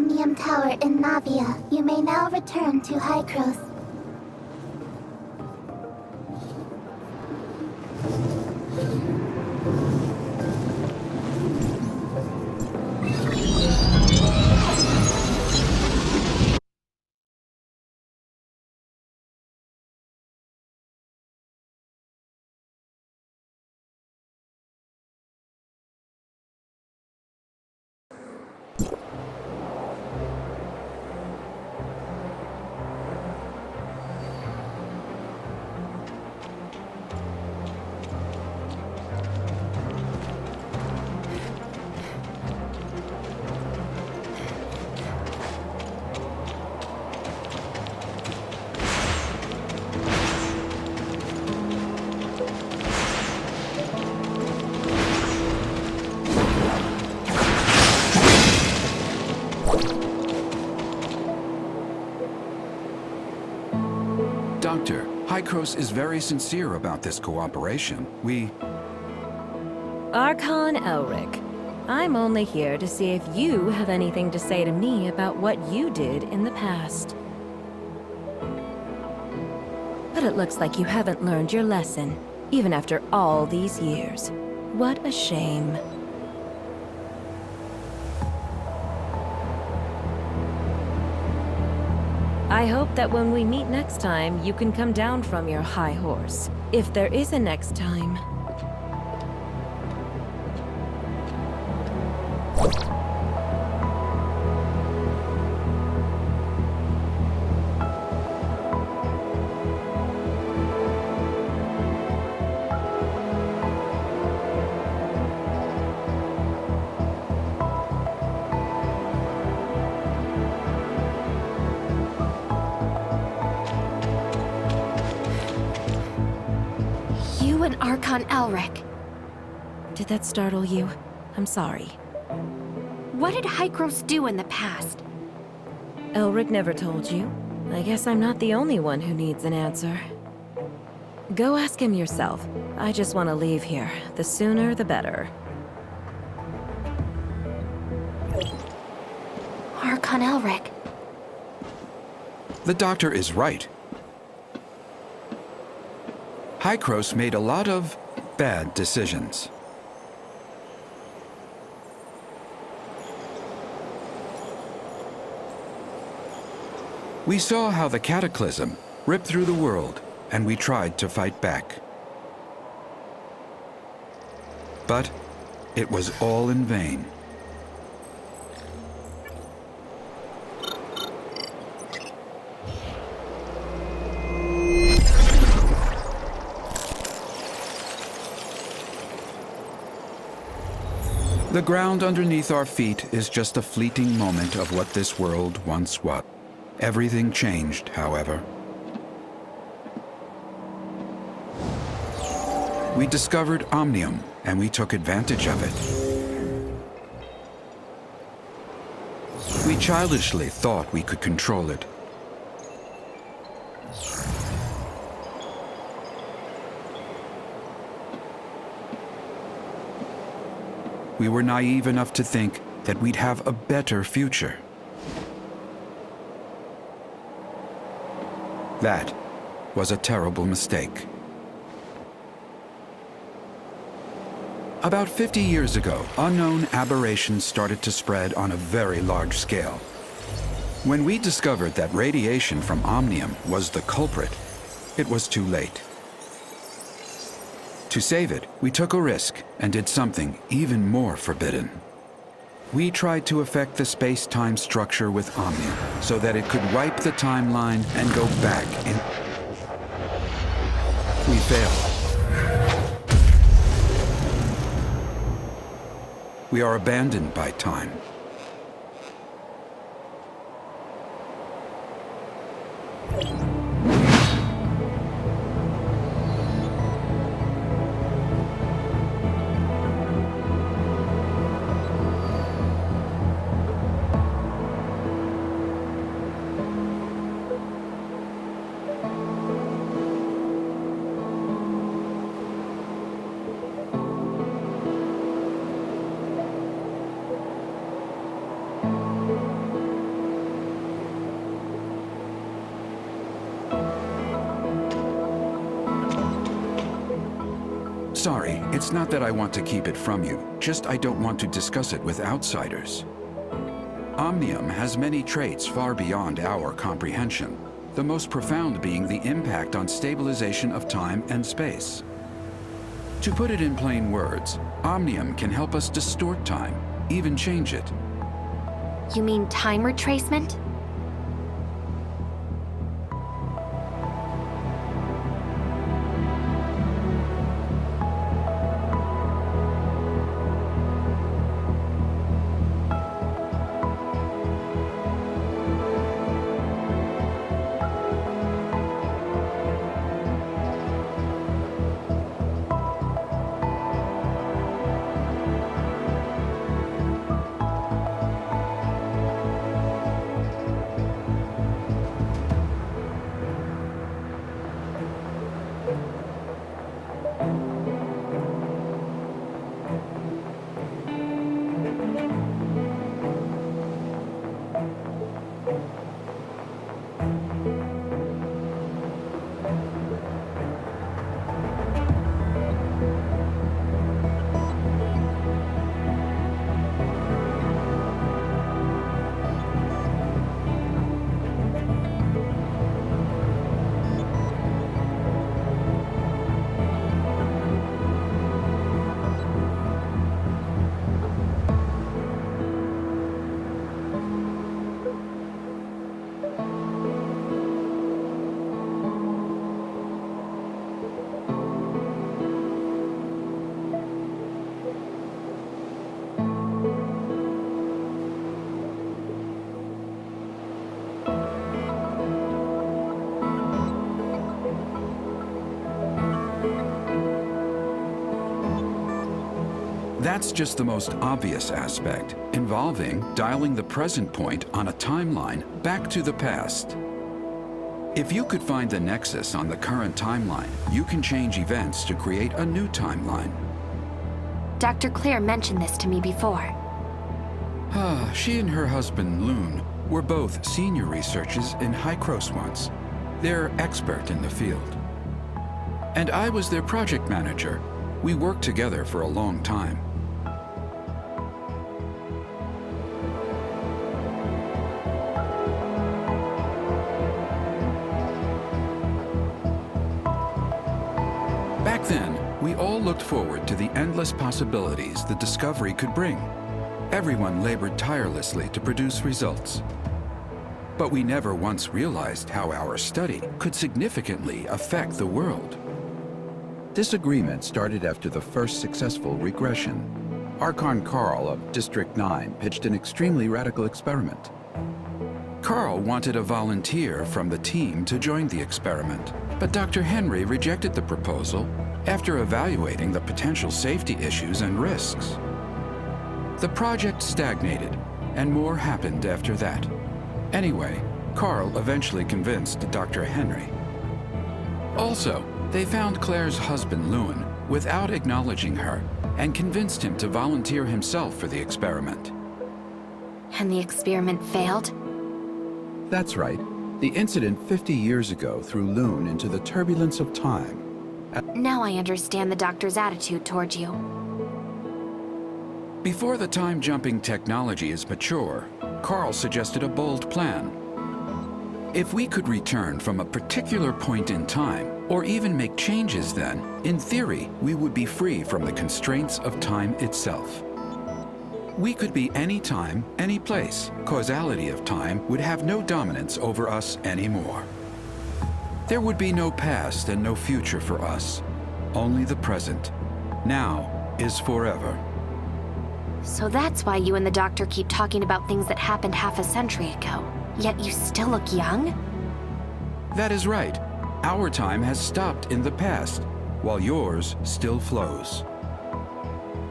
Omnium Tower in Navia. You may now return to Hykros. Doctor, Hykros is very sincere about this cooperation. Archon Elric, I'm only here to see if you have anything to say to me about what you did in the past. But it looks like you haven't learned your lesson, even after all these years. What a shame. I hope that when we meet next time, you can come down from your high horse. If there is a next time. And Archon Elric. Did that startle you? I'm sorry. What did Hykros do in the past? Elric never told you. I guess I'm not the only one who needs an answer. Go ask him yourself. I just want to leave here. The sooner, the better. Archon Elric. The doctor is right. Hykros made a lot of bad decisions. We saw how the cataclysm ripped through the world, and we tried to fight back. But it was all in vain. The ground underneath our feet is just a fleeting moment of what this world once was. Everything changed, however. We discovered Omnium, and we took advantage of it. We childishly thought we could control it. We were naive enough to think that we'd have a better future. That was a terrible mistake. About 50 years ago, unknown aberrations started to spread on a very large scale. When we discovered that radiation from Omnium was the culprit, it was too late. To save it, we took a risk and did something even more forbidden. We tried to affect the space-time structure with Omnium so that it could wipe the timeline and go back in. We failed. We are abandoned by time. Sorry, it's not that I want to keep it from you, just I don't want to discuss it with outsiders. Omnium has many traits far beyond our comprehension, the most profound being the impact on stabilization of time and space. To put it in plain words, Omnium can help us distort time, even change it. You mean time retracement? That's just the most obvious aspect, involving dialing the present point on a timeline back to the past. If you could find the nexus on the current timeline, you can change events to create a new timeline. Dr. Claire mentioned this to me before. She and her husband, Loon, were both senior researchers in Hycros once. They're expert in the field. And I was their project manager. We worked together for a long time. Back then, we all looked forward to the endless possibilities the discovery could bring. Everyone labored tirelessly to produce results. But we never once realized how our study could significantly affect the world. Disagreement started after the first successful regression. Archon Carl of District 9 pitched an extremely radical experiment. Carl wanted a volunteer from the team to join the experiment, but Dr. Henry rejected the proposal after evaluating the potential safety issues and risks. The project stagnated, and more happened after that. Anyway, Carl eventually convinced Dr. Henry. Also, they found Claire's husband, Lewin, without acknowledging her, and convinced him to volunteer himself for the experiment. And the experiment failed? That's right. The incident 50 years ago threw Loon into the turbulence of time. Now I understand the doctor's attitude toward you. Before the time-jumping technology is mature, Carl suggested a bold plan. If we could return from a particular point in time, or even make changes then, in theory, we would be free from the constraints of time itself. We could be any time, any place. Causality of time would have no dominance over us anymore. There would be no past and no future for us, only the present. Now is forever. So that's why you and the doctor keep talking about things that happened half a century ago. Yet you still look young? That is right. Our time has stopped in the past, while yours still flows.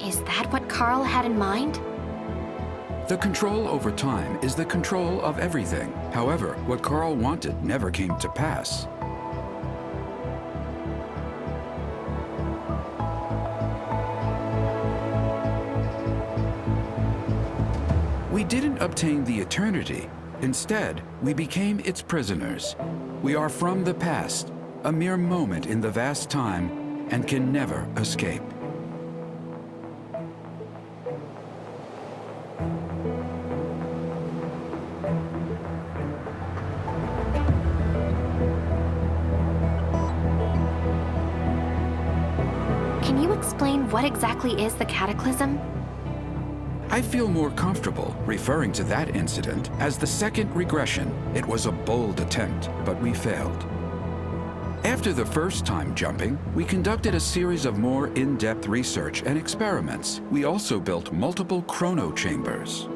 Is that what Carl had in mind? The control over time is the control of everything. However, what Carl wanted never came to pass. We didn't obtain the eternity. Instead, we became its prisoners. We are from the past, a mere moment in the vast time, and can never escape. Can you explain what exactly is the cataclysm? I feel more comfortable referring to that incident as the second regression. It was a bold attempt, but we failed. After the first time jumping, we conducted a series of more in-depth research and experiments. We also built multiple chrono chambers.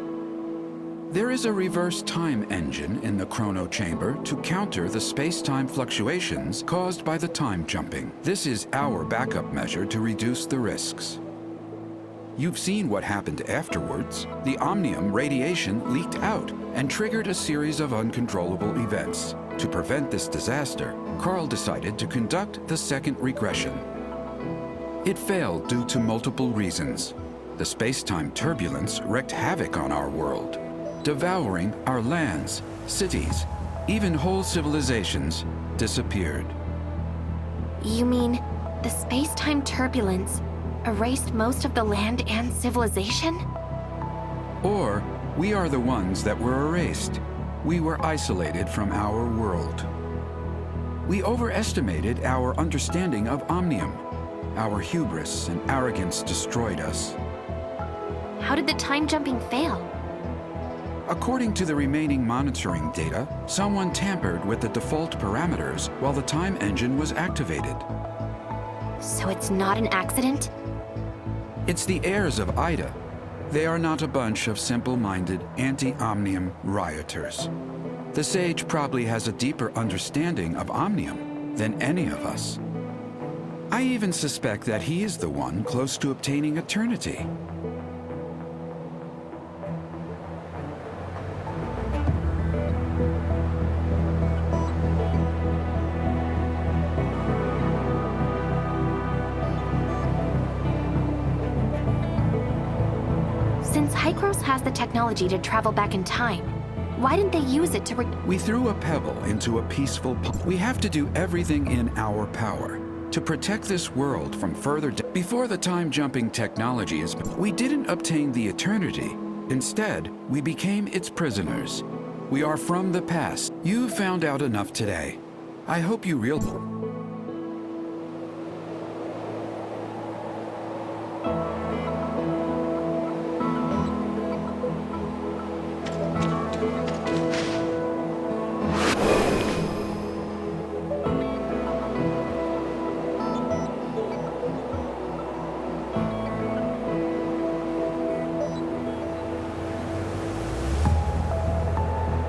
There is a reverse time engine in the chrono chamber to counter the space-time fluctuations caused by the time jumping. This is our backup measure to reduce the risks. You've seen what happened afterwards. The omnium radiation leaked out and triggered a series of uncontrollable events. To prevent this disaster, Carl decided to conduct the second regression. It failed due to multiple reasons. The space-time turbulence wreaked havoc on our world, devouring our lands, cities, even whole civilizations disappeared. You mean the space-time turbulence erased most of the land and civilization? Or we are the ones that were erased. We were isolated from our world. We overestimated our understanding of omnium. Our hubris and arrogance destroyed us. How did the time jumping fail? According to the remaining monitoring data, someone tampered with the default parameters while the time engine was activated. So it's not an accident? It's the heirs of Ida. They are not a bunch of simple-minded, anti-omnium rioters. The sage probably has a deeper understanding of omnium than any of us. I even suspect that he is the one close to obtaining eternity. Since Hykros has the technology to travel back in time, why didn't they use it to We threw a pebble into a peaceful pond. We have to do everything in our power to protect this world from further before the time-jumping technology is... We didn't obtain the eternity. Instead, we became its prisoners. We are from the past. You found out enough today. I hope you realize...